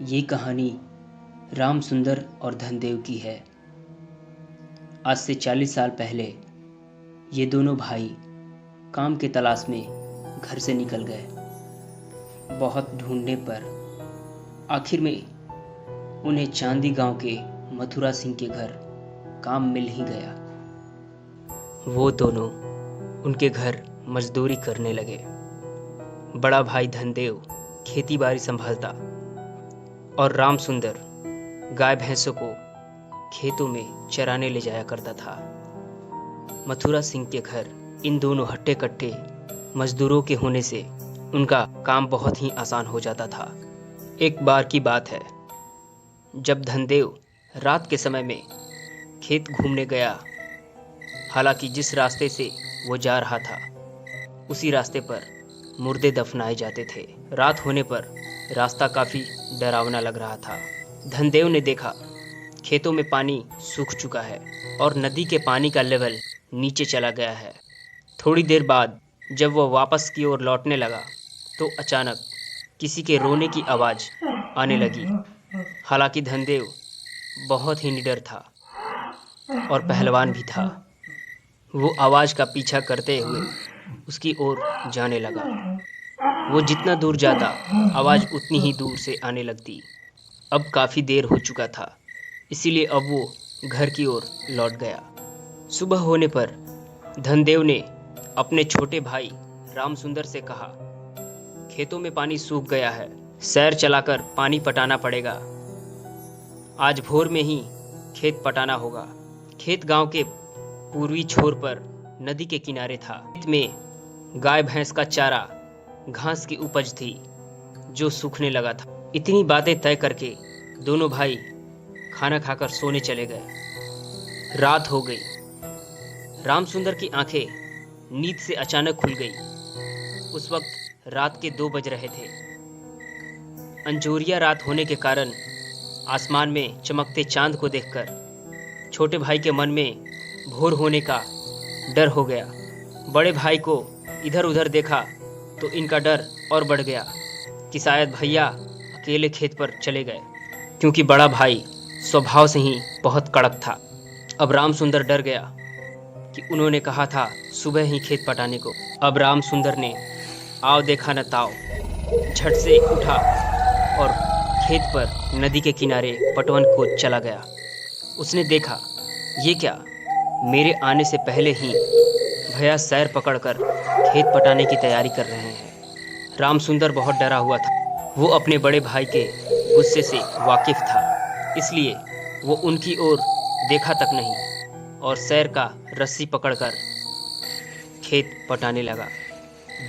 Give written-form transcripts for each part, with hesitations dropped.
ये कहानी राम सुंदर और धनदेव की है। आज से 40 साल पहले ये दोनों भाई काम के तलाश में घर से निकल गए। बहुत ढूंढने पर आखिर में उन्हें चांदी गांव के मथुरा सिंह के घर काम मिल ही गया। वो दोनों उनके घर मजदूरी करने लगे। बड़ा भाई धनदेव खेती बाड़ी संभालता और राम सुंदर गाय भैंसों को खेतों में चराने ले जाया करता था। मथुरा सिंह के घर इन दोनों हट्टे कट्टे मजदूरों के होने से उनका काम बहुत ही आसान हो जाता था। एक बार की बात है, जब धनदेव रात के समय में खेत घूमने गया। हालांकि जिस रास्ते से वो जा रहा था उसी रास्ते पर मुर्दे दफनाए जाते थे। रात होने पर रास्ता काफी डरावना लग रहा था। धनदेव ने देखा खेतों में पानी सूख चुका है और नदी के पानी का लेवल नीचे चला गया है। थोड़ी देर बाद जब वह वापस की ओर लौटने लगा तो अचानक किसी के रोने की आवाज़ आने लगी। हालांकि धनदेव बहुत ही निडर था और पहलवान भी था। वो आवाज़ का पीछा करते हुए उसकी ओर जाने लगा। वो जितना दूर जाता आवाज़ उतनी ही दूर से आने लगती। अब काफ़ी देर हो चुका था, इसीलिए अब वो घर की ओर लौट गया। सुबह होने पर धनदेव ने अपने छोटे भाई राम सुंदर से कहा, खेतों में पानी सूख गया है, सैर चलाकर पानी पटाना पड़ेगा। आज भोर में ही खेत पटाना होगा। खेत गांव के पूर्वी छोर पर नदी के किनारे था। खेत में गाय भैंस का चारा, घास की उपज थी जो सूखने लगा था। इतनी बातें तय करके दोनों भाई खाना खाकर सोने चले गए। रात हो गई। राम सुंदर की आंखें नींद से अचानक खुल गई। उस वक्त रात के 2 बज रहे थे। अंजोरिया रात होने के कारण आसमान में चमकते चांद को देखकर छोटे भाई के मन में भोर होने का डर हो गया। बड़े भाई को इधर उधर देखा तो इनका डर और बढ़ गया कि शायद भैया अकेले खेत पर चले गए, क्योंकि बड़ा भाई स्वभाव से ही बहुत कड़क था। अब राम सुंदर डर गया कि उन्होंने कहा था सुबह ही खेत पटाने को। अब राम सुंदर ने आओ देखा न ताओ, झट से उठा और खेत पर नदी के किनारे पटवन को चला गया। उसने देखा, ये क्या, मेरे आने से पहले ही भैया सैर पकड़कर खेत पटाने की तैयारी कर रहे हैं। राम सुंदर बहुत डरा हुआ था। वो अपने बड़े भाई के गुस्से से वाकिफ था, इसलिए वो उनकी ओर देखा तक नहीं और सैर का रस्सी पकड़कर खेत पटाने लगा।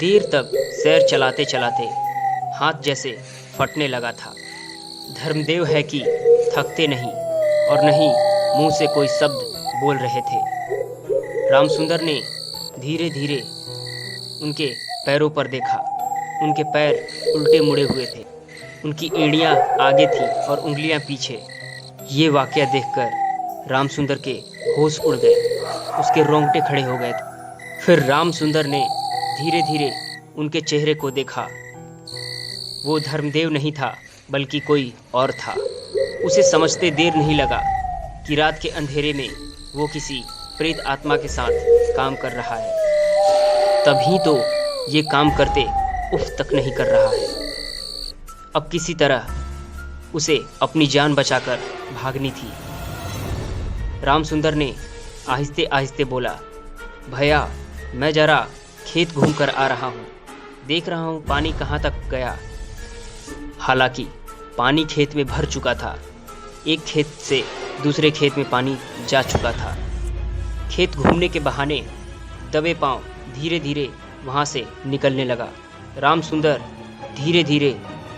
देर तक सैर चलाते चलाते हाथ जैसे फटने लगा था। धर्मदेव है कि थकते नहीं और नहीं मुंह से कोई शब्द बोल रहे थे। राम सुंदर ने धीरे धीरे उनके पैरों पर देखा। उनके पैर उल्टे मुड़े हुए थे, उनकी एड़ियां आगे थी और उंगलियां पीछे। ये वाकया देखकर राम सुंदर के होश उड़ गए, उसके रोंगटे खड़े हो गए थे। फिर राम सुंदर ने धीरे धीरे उनके चेहरे को देखा। वो धर्मदेव नहीं था बल्कि कोई और था। उसे समझते देर नहीं लगा कि रात के अंधेरे में वो किसी प्रेत आत्मा के साथ काम कर रहा है। तभी तो ये काम करते उफ तक नहीं कर रहा है। अब किसी तरह उसे अपनी जान बचाकर भागनी थी। राम सुंदर ने आहिस्ते आहिस्ते बोला, भैया मैं जरा खेत घूम कर आ रहा हूँ, देख रहा हूँ पानी कहाँ तक गया। हालांकि पानी खेत में भर चुका था। एक खेत से दूसरे खेत में पानी जा चुका था। खेत घूमने के बहाने दबे पांव धीरे धीरे वहां से निकलने लगा। राम सुंदर धीरे धीरे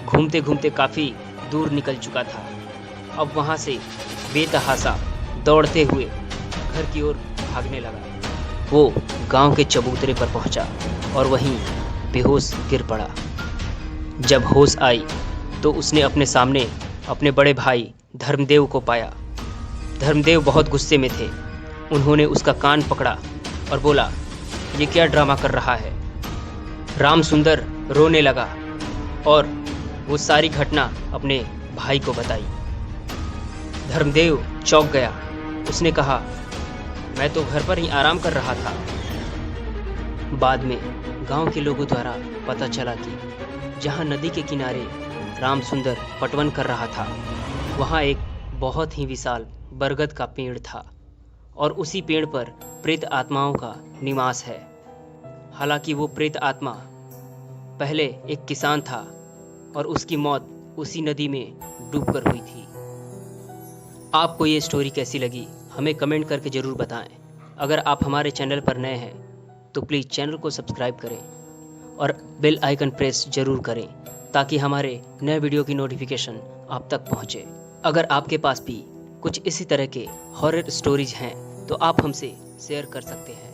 घूमते घूमते काफ़ी दूर निकल चुका था। अब वहां से बेतहासा दौड़ते हुए घर की ओर भागने लगा। वो गांव के चबूतरे पर पहुंचा और वहीं बेहोश गिर पड़ा। जब होश आई तो उसने अपने सामने अपने बड़े भाई धर्मदेव को पाया। धर्मदेव बहुत गुस्से में थे। उन्होंने उसका कान पकड़ा और बोला, ये क्या ड्रामा कर रहा है। राम सुंदर रोने लगा और वो सारी घटना अपने भाई को बताई। धर्मदेव चौंक गया। उसने कहा, मैं तो घर पर ही आराम कर रहा था। बाद में गांव के लोगों द्वारा पता चला कि जहां नदी के किनारे रामसुंदर पटवन कर रहा था, वहां एक बहुत ही विशाल बरगद का पेड़ था और उसी पेड़ पर प्रेत आत्माओं का निवास है। हालांकि वो प्रेत आत्मा पहले एक किसान था और उसकी मौत उसी नदी में डूबकर हुई थी। आपको ये स्टोरी कैसी लगी हमें कमेंट करके ज़रूर बताएं। अगर आप हमारे चैनल पर नए हैं तो प्लीज़ चैनल को सब्सक्राइब करें और बेल आइकन प्रेस ज़रूर करें ताकि हमारे नए वीडियो की नोटिफिकेशन आप तक पहुंचे। अगर आपके पास भी कुछ इसी तरह के हॉरर स्टोरीज हैं तो आप हमसे शेयर कर सकते हैं।